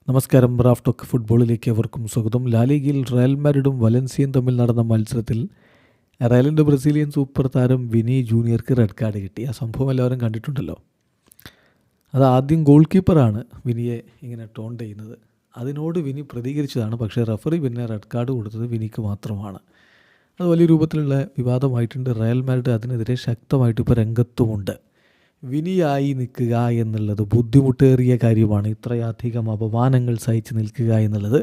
നമസ്കാരം. Raf talk ഫുട്ബോളിലേക്ക് അവർക്കും സ്വാഗതം. ലാലിഗയിൽ റയൽ മാഡ്രിഡും വലൻസിയയും തമ്മിൽ നടന്ന മത്സരത്തിൽ റയലിൻ്റെ ബ്രസീലിയൻ സൂപ്പർ താരം വിനി ജൂനിയർക്ക് റെഡ് കാർഡ് കിട്ടി. ആ സംഭവം എല്ലാവരും കണ്ടിട്ടുണ്ടല്ലോ. അത് ആദ്യം ഗോൾ കീപ്പറാണ് വിനിയെ ഇങ്ങനെ ടോൺ ചെയ്യുന്നത്. അതിനോട് വിനി പ്രതികരിച്ചതാണ്. പക്ഷേ റഫറി പിന്നെ റെഡ് കാർഡ് കൊടുത്തത് വിനിക്ക് മാത്രമാണ്. അത് വലിയ രൂപത്തിലുള്ള വിവാദമായിട്ടുണ്ട്. റയൽ മാഡ്രിഡ് അതിനെതിരെ ശക്തമായിട്ട് ഇപ്പോൾ രംഗത്തുമുണ്ട്. വിനിയായി നിൽക്കുക എന്നുള്ളത് ബുദ്ധിമുട്ടേറിയ കാര്യമാണ്. ഇത്രയധികം അപമാനങ്ങൾ സഹിച്ച് നിൽക്കുക എന്നുള്ളത്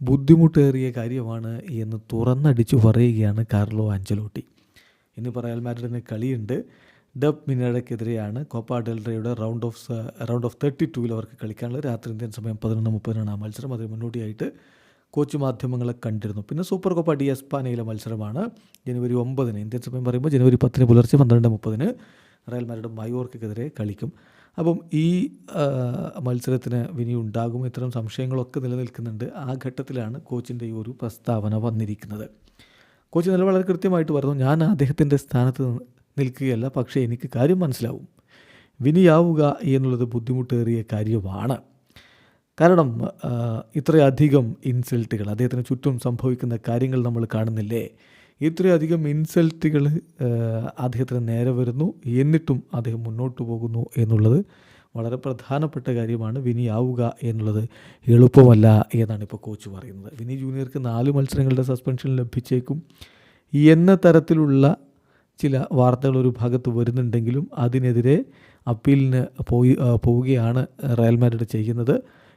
ബുദ്ധിമുട്ടേറിയ കാര്യമാണ് എന്ന് തുറന്നടിച്ചു പറയുകയാണ് കാർലോ ആഞ്ചലോട്ടി. ഇന്നിപ്പോൾ റയൽ മാഡ്രിഡിന് കളിയുണ്ട്. ഡബ് മിനഡയ്ക്കെതിരെയാണ് കോപ്പ ഡെൽ റേയുടെ റൗണ്ട് ഓഫ് 32 അവർക്ക് കളിക്കാനുള്ളത്. രാത്രി ഇന്ത്യൻ സമയം 11:30 ആ മത്സരം. അതിന് മുന്നോടിയായിട്ട് കോച്ച് മാധ്യമങ്ങളെ കണ്ടിരുന്നു. പിന്നെ സൂപ്പർ കോപ്പ ഡി എസ്പാനയിലെ മത്സരമാണ് ജനുവരി 9 ഇന്ത്യൻ സമയം പറയുമ്പോൾ ജനുവരി 10 പുലർച്ചെ 12:30 റയൽ മാഡ്രിഡ് മയോർക്കെതിരെ കളിക്കും. അപ്പം ഈ മത്സരത്തിന് വിനി ഉണ്ടാകും. ഇത്തരം സംശയങ്ങളൊക്കെ നിലനിൽക്കുന്നുണ്ട്. ആ ഘട്ടത്തിലാണ് കോച്ചിൻ്റെ ഈ ഒരു പ്രസ്താവന വന്നിരിക്കുന്നത്. കോച്ച് നില വളരെ കൃത്യമായിട്ട് പറഞ്ഞു, ഞാൻ അദ്ദേഹത്തിൻ്റെ സ്ഥാനത്ത് നിൽക്കുകയല്ല, പക്ഷേ എനിക്ക് കാര്യം മനസ്സിലാവും. വിനിയാവുക എന്നുള്ളത് ബുദ്ധിമുട്ടേറിയ കാര്യമാണ്. കാരണം ഇത്രയധികം ഇൻസൾട്ടുകൾ അദ്ദേഹത്തിന് ചുറ്റും സംഭവിക്കുന്ന കാര്യങ്ങൾ നമ്മൾ കാണുന്നില്ലേ. ഇത്രയധികം ഇൻസൾട്ടുകൾ അദ്ദേഹത്തിന് നേരെ വരുന്നു, എന്നിട്ടും അദ്ദേഹം മുന്നോട്ട് പോകുന്നു എന്നുള്ളത് വളരെ പ്രധാനപ്പെട്ട കാര്യമാണ്. വിനിയാവുക എന്നുള്ളത് എളുപ്പമല്ല എന്നാണ് ഇപ്പോൾ കോച്ച് പറയുന്നത്. വിനി ജൂനിയർക്ക് 4 മത്സരങ്ങളുടെ സസ്പെൻഷൻ ലഭിച്ചേക്കും എന്ന തരത്തിലുള്ള ചില വാർത്തകൾ ഒരു ഭാഗത്ത് വരുന്നുണ്ടെങ്കിലും അതിനെതിരെ അപ്പീലിന് പോവുകയാണ് റയൽ മാഡ്രിഡ് ചെയ്യുന്നത്.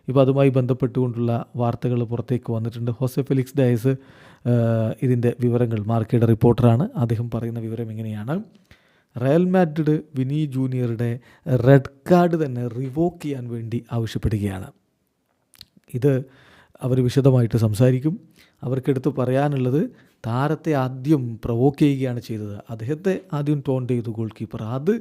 ഇപ്പോൾ അതുമായി ബന്ധപ്പെട്ടുകൊണ്ടുള്ള വാർത്തകൾ പുറത്തേക്ക് വന്നിട്ടുണ്ട്. ഹോസെ ഫെലിക്സ് ഡയസ് ഇതിൻ്റെ വിവരങ്ങൾ മാർക്കയുടെ റിപ്പോർട്ടറാണ്. അദ്ദേഹം പറയുന്ന വിവരം എങ്ങനെയാണ്: റയൽ മാഡ്രിഡ് വിനി ജൂനിയറുടെ റെഡ് കാർഡ് തന്നെ റിവോക്ക് ചെയ്യാൻ വേണ്ടി ആവശ്യപ്പെടുകയാണ്. ഇത് അവർ വിശദമായിട്ട് സംസാരിക്കും. അവർക്കെടുത്ത് പറയാനുള്ളത്, താരത്തെ ആദ്യം പ്രൊവോക്ക് ചെയ്യുകയാണ് ചെയ്തത്. അദ്ദേഹത്തെ ആദ്യം ടോൺ ചെയ്തു ഗോൾ കീപ്പർ. അത്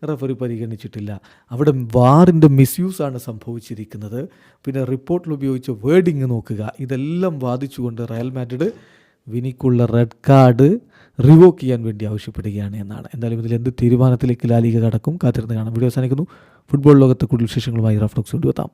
റഫറി പരിഗണിച്ചിട്ടില്ല. അവിടെ വാറിൻ്റെ മിസ്യൂസാണ് സംഭവിച്ചിരിക്കുന്നത്. പിന്നെ റിപ്പോർട്ടിൽ ഉപയോഗിച്ച വേർഡിങ് നോക്കുക. ഇതെല്ലാം വാദിച്ചുകൊണ്ട് റയൽ മാഡ്രിഡ് വിനിക്കുള്ള റെഡ് കാർഡ് റിവോക്ക് ചെയ്യാൻ വേണ്ടി ആവശ്യപ്പെടുകയാണ് എന്നാണ്. എന്തായാലും ഇതിൽ എന്ത് തീരുമാനത്തിലേക്ക് ലാലിഗ കടക്കും കാത്തിരുന്ന് കാണാം. വീഡിയോ അവസാനിക്കുന്നു. ഫുട്ബോൾ ലോകത്തെ കൂടുതൽ വിശേഷങ്ങളുമായി റാഫ് ടോക്സ് കൊണ്ടുവെത്താം.